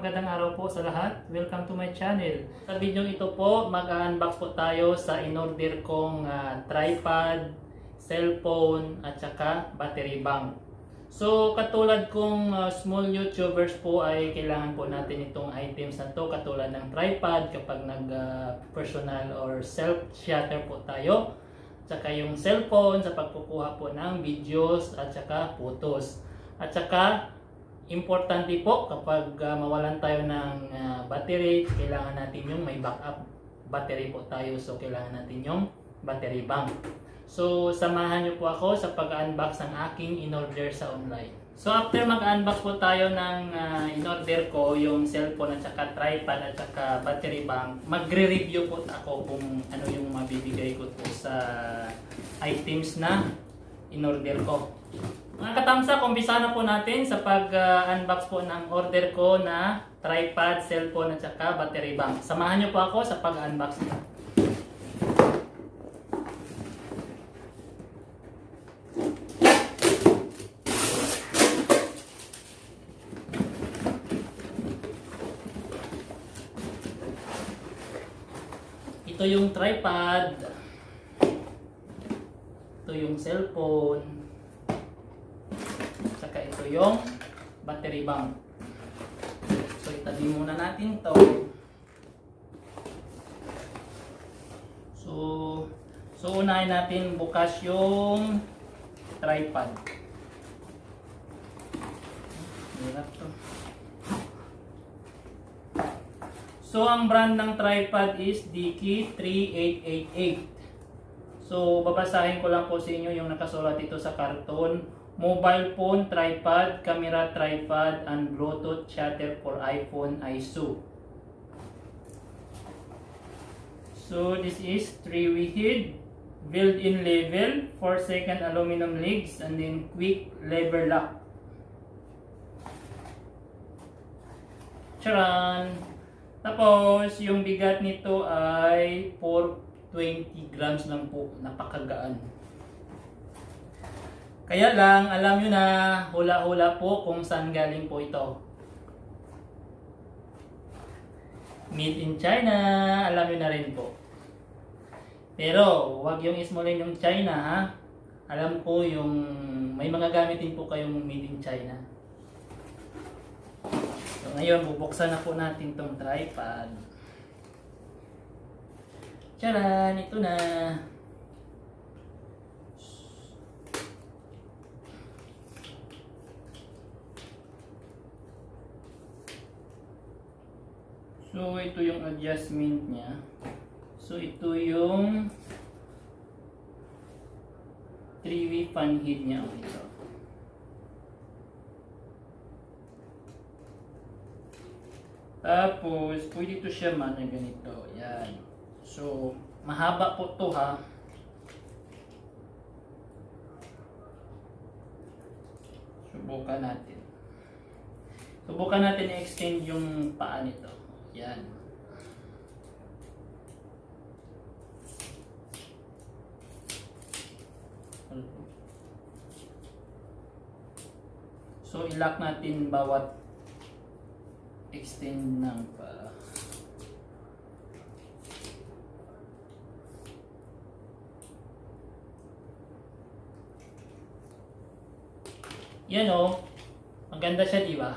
magandang araw po sa lahat. Welcome to my channel. Sa video ito po, mag-unbox po tayo sa in-order kong tripod, cellphone, at saka battery bank. So, katulad kong small YouTubers po ay kailangan po natin itong items na to, katulad ng tripod kapag nag-personal or self-shutter po tayo. At saka yung cellphone sa pagkukuha po ng videos at saka photos. At saka importante po kapag mawalan tayo ng battery, kailangan natin yung may backup battery po tayo. So kailangan natin yung battery bank. So samahan niyo po ako sa pag-unbox ng aking in-order sa online. So after mag-unbox po tayo ng in-order ko, yung cellphone at saka tripod at saka battery bank, magre-review po ako kung ano yung mabibigay ko po sa items na in-order ko. Mga katamsa, kumbisa na po natin sa pag-unbox po ng order ko na tripod, cellphone at saka battery bank. Samahan niyo po ako sa pag-unbox nito. Ito yung tripod. Ito yung cellphone. Saka ito yung battery bank. So itabi muna natin to. So unahin natin bukas yung tripod. Hirap to. So ang brand ng tripod is Diki 3888. So babasahin ko lang po sa inyo yung nakasulat dito sa karton. Mobile phone tripod, camera tripod, and Bluetooth shutter for iPhone ISO. So this is 3-way head, built-in level, 4-second aluminum legs, and then quick lever lock. Charan! Tapos yung bigat nito ay 420 grams lang po, napakagaan. Kaya lang, alam nyo na, hula-hula po kung saan galing po ito. Made in China, alam nyo na rin po. Pero, huwag yung ismulin yung China ha. Alam ko yung may mga gamitin po kayong made in China. So ngayon, bubuksan na po natin tong tripod. Tcharan! Ito na. So ito yung adjustment niya. So ito yung 3-way fan head niya. Ito. Tapos pwede ito siya man na ganito. Yan. So mahaba po to ha. Subukan natin. Subukan natin i-extend yung paa nito. Yan. So i-lock natin bawat extend ng paa. Yan o. Maganda siya, di ba?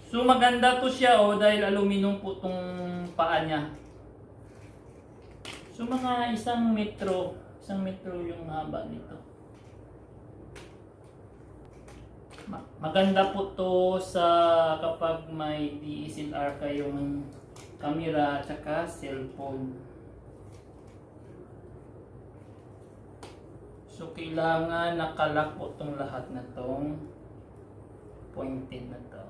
So maganda to siya dahil aluminum po tong paa niya. So mga 1 metro yung haba nito. Maganda po to sa kapag may DSLR kayong camera at saka cellphone. So kailangan nakalock po tong lahat na tong pointed na to.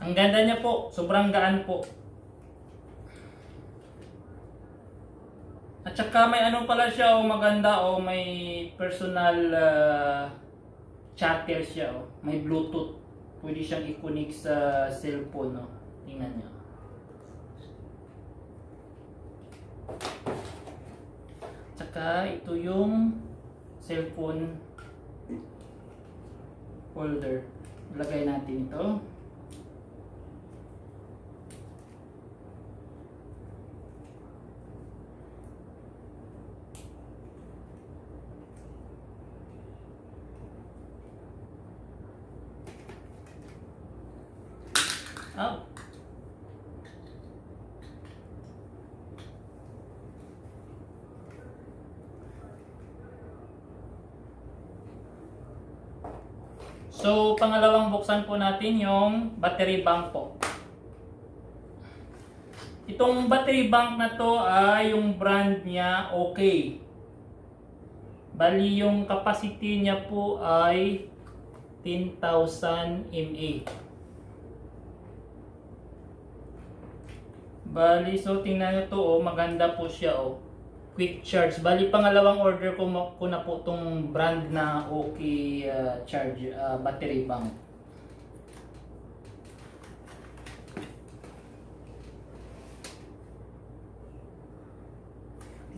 Ang ganda niya po, sobrang gaan po. At saka may ano pala siya, maganda, may personal chatter siya, may Bluetooth. Pwede siyang i-connect sa cellphone, Tingnan niyo. Tsaka ito yung cellphone holder. Lagay natin ito. Oh. So, pangalawang buksan po natin yung battery bank po. Itong battery bank na to ay yung brand niya OK. Bali yung capacity niya po ay 10,000 mAh. Bali, so tingnan nyo to, maganda po siya, quick charge. Bali, pangalawang order ko na po tong brand na OK charge battery bank.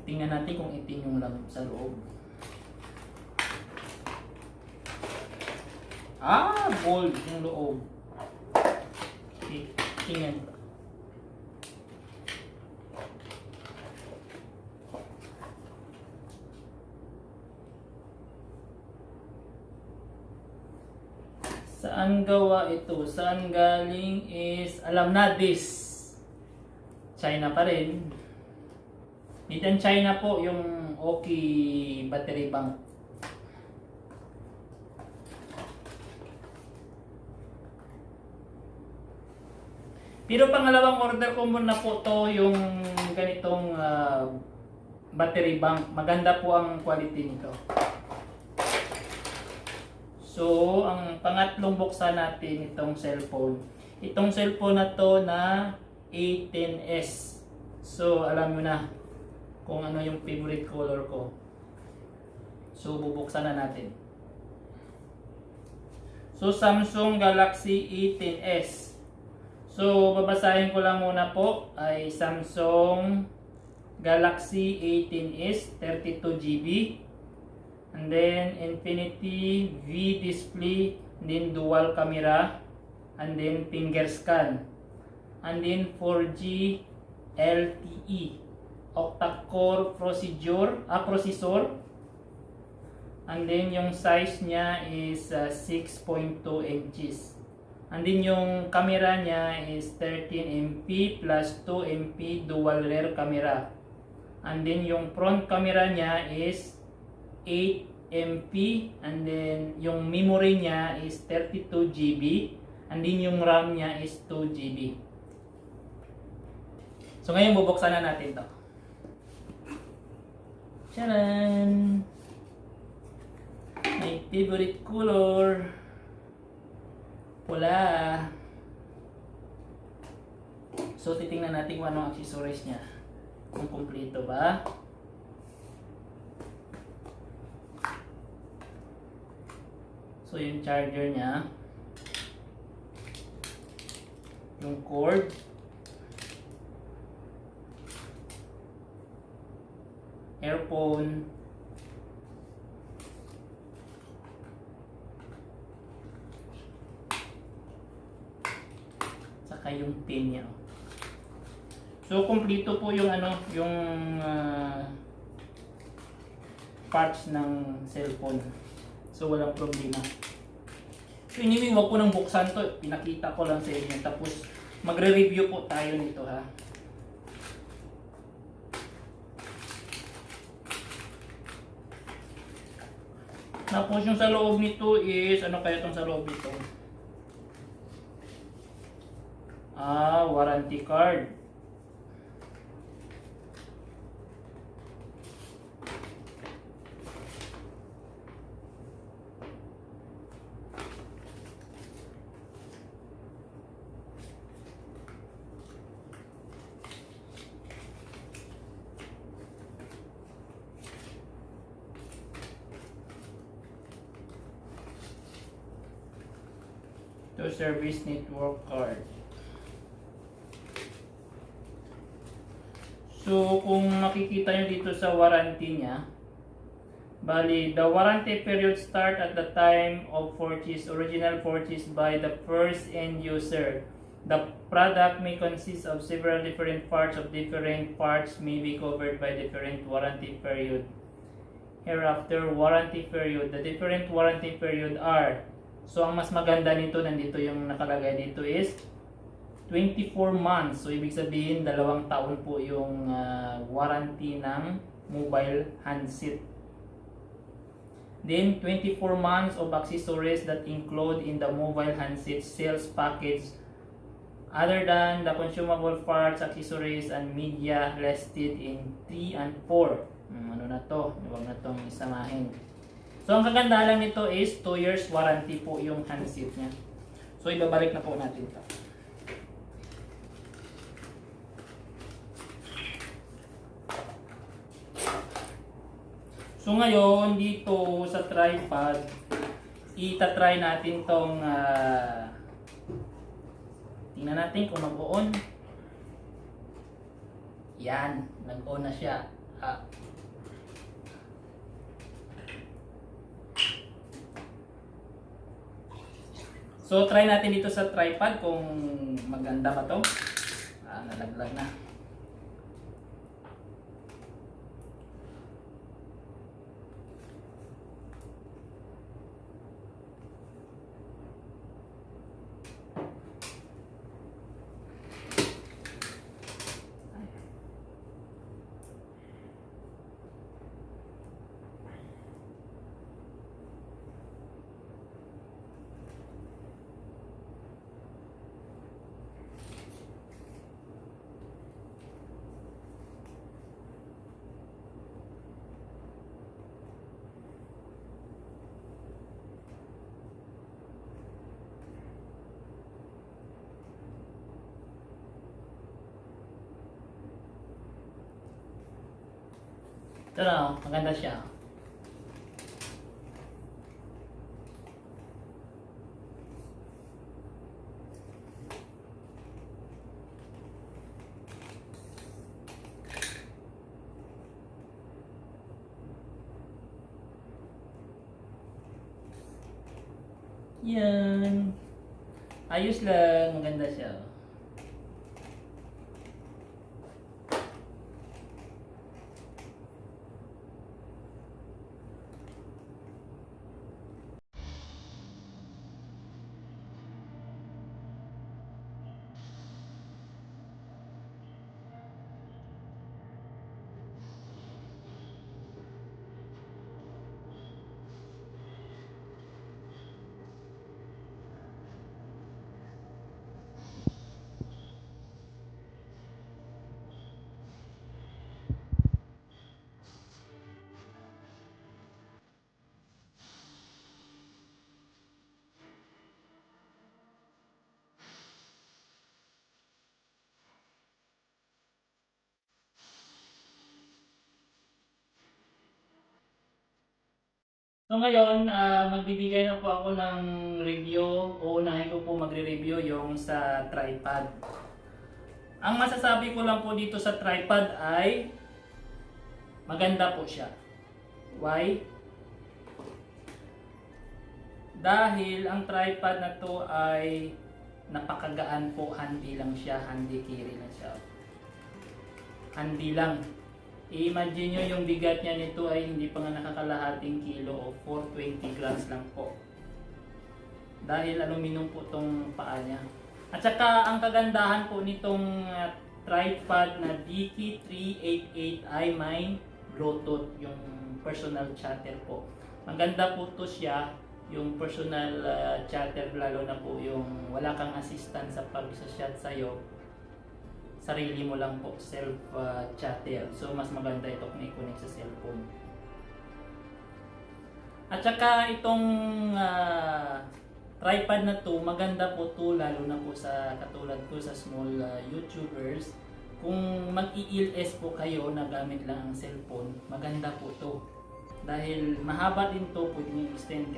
Tingnan natin kung itim yung sa loob. Gold yung loob. Tingnan. Saan gawa ito? Saan galing is, alam na this. China pa rin. Made in China po yung OK battery bank. Pero pangalawang order ko muna po to yung ganitong battery bank. Maganda po ang quality nito. So, ang pangatlong buksan natin itong cellphone. Itong cellphone na to na A10s. So, alam nyo na kung ano yung favorite color ko. So, bubuksan na natin. So, Samsung Galaxy A10s. So, babasahin ko lang muna po ay Samsung Galaxy A10s 32GB. And then Infinity V display, and then dual camera, and then finger scan, and then 4G LTE, octa-core processor, and then yung size niya is 6.2 inches, and then yung camera niya is 13MP plus 2MP dual rear camera, and then yung front camera niya is 8MP, and then yung memory niya is 32GB, and then yung RAM niya is 2GB. So ngayon bubuksan na natin to. Charan! My favorite color, pula. So titingnan natin kung anong accessories niya, kung kumpleto ba. So yung charger niya, yung cord, earphone, saka yung pin niya. So kumpleto po yung yung parts ng cellphone. So walang problema. So anyway, wag ko nang buksan to. Pinakita ko lang sa inyo. Tapos magre-review po tayo nito, ha. Tapos yung sa loob nito is, ano kaya itong sa loob nito? Warranty card. to service network card. So kung makikita nyo dito sa warranty niya, bali the warranty period start at the time of purchase, original purchase by the first end user. The product may consist of several different parts. Different parts may be covered by different warranty period. Hereafter, warranty period. The different warranty period are, so ang mas maganda nito, nandito yung nakalagay dito is 24 months. So ibig sabihin 2 taon po yung warranty ng mobile handset. Then 24 months of accessories that include in the mobile handset sales package other than the consumable parts, accessories, and media listed in 3 and 4. Ano na to? Huwag na itong isamahin. So, ang kagandahan lang nito is 2 years warranty po yung handset niya. So, ibabalik na po natin ito. So, ngayon, dito sa tripod, itatry natin tong tingnan natin kung mag-on. Yan, nag-on na siya. So try natin dito sa tripod kung maganda ba to. Nalaglag na. Ito na, maganda siya. Yan. Ayos lang, maganda siya. So ngayon, magbibigay na po ako ng review. Uunahin ko po magre-review yung sa tripod. Ang masasabi ko lang po dito sa tripod ay maganda po siya. Why? Dahil ang tripod na to ay napakagaan po, handy lang siya, handy carry lang siya. Handy lang. I-imagine nyo yung bigat niya nito ay hindi pa nga nakakalahating kilo o 420 grams lang po. Dahil aluminum po itong paa niya. At saka ang kagandahan po nitong tripod na DT388 ay may Bluetooth, yung personal chatter po. Maganda po to siya, yung personal chatter, lalo na po yung wala kang assistant sa pag-chat sa'yo. Sarili mo lang po, self-chatter. So, mas maganda ito kung i-connect sa cellphone. At saka itong tripod na to, maganda po to, lalo na po sa katulad ko sa small YouTubers. Kung mag-i-LS po kayo na gamit lang ang cellphone, maganda po to. Dahil mahaba din to, pwede nyo extend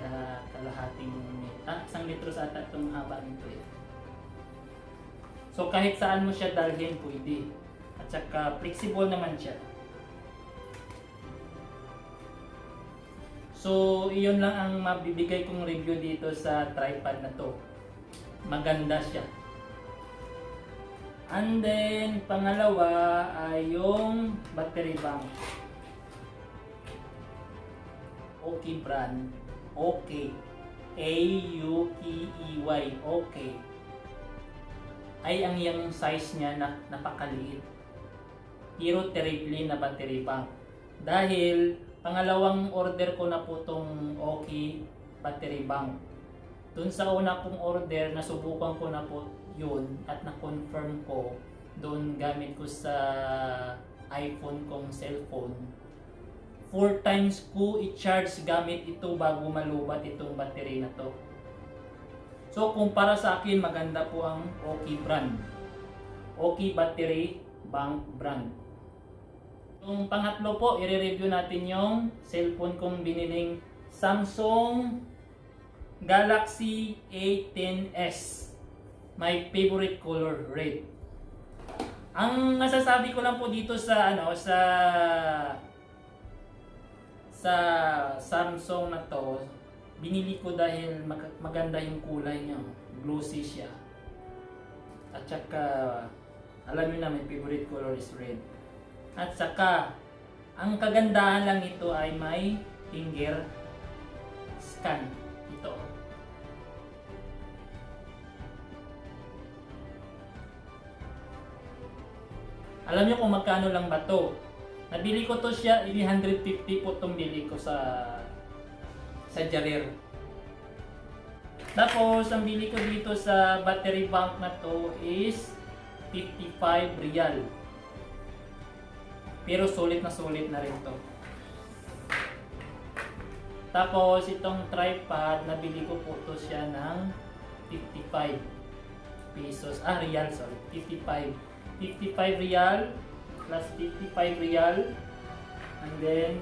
kalahating isang litro sa ata itong haba nito eh. So kahit saan mo siya dalhin pwede. At saka flexible naman siya. So iyon lang ang mabibigay kong review dito sa tripod na to. Maganda siya. And then pangalawa ay yung battery bank. Okay brand. Okay. A-U-K-E-Y. Okay. Ay ang yung size niya na napakaliit. Pero terribly na battery bank. Dahil pangalawang order ko na po tong okay battery bank. Dun sa una kong order, nasubukan ko na po yun at na-confirm ko doon gamit ko sa iPhone kong cellphone. 4 times ko i-charge gamit ito bago malubat itong battery na to. So kung para sa akin, maganda po ang OK brand. OK battery bank brand. Yung pangatlo po, i-review natin yung cellphone kong biniling Samsung Galaxy A10s. My favorite color, red. Ang masasabi ko lang po dito sa sa Samsung na to, binili ko dahil maganda yung kulay niya, glossy siya. At saka alam niyo na, my favorite color is red. At saka ang kagandahan lang nito ay may finger scan ito. Alam niyo kung magkano lang ba to? Nabili ko to siya, 150 po itong bili ko sa Jarir. Tapos, ang bili ko dito sa battery bank na to is 55 real. Pero sulit na rin to. Tapos, itong tripod, nabili ko po to siya ng 55 pesos. Real, sorry. 55 real plus 55 real, and then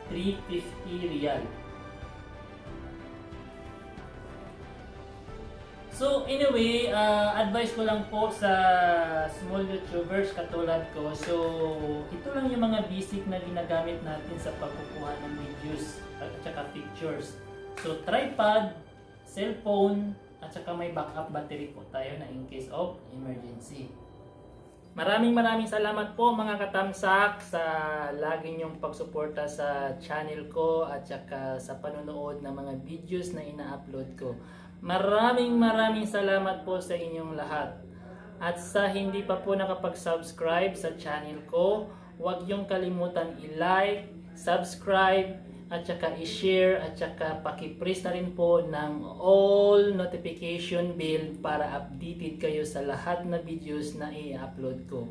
350 real. So anyway, advice ko lang po sa small YouTubers katulad ko. So ito lang yung mga basic na ginagamit natin sa pagkukuha ng videos at saka pictures. So tripod, cellphone, at saka may backup battery po tayo na in case of emergency. Maraming salamat po mga katamsak sa lagi niyong pagsuporta sa channel ko at saka sa panonood ng mga videos na ina-upload ko. Maraming salamat po sa inyong lahat. At sa hindi pa po nakapag-subscribe sa channel ko, huwag niyong kalimutan i-like, subscribe, at saka i-share, at saka paki-press na rin po ng all notification bell para updated kayo sa lahat na videos na i-upload ko.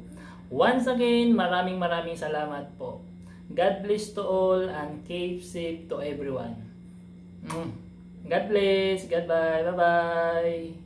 Once again, maraming salamat po. God bless to all and keep safe to everyone. God bless. Goodbye. Bye-bye.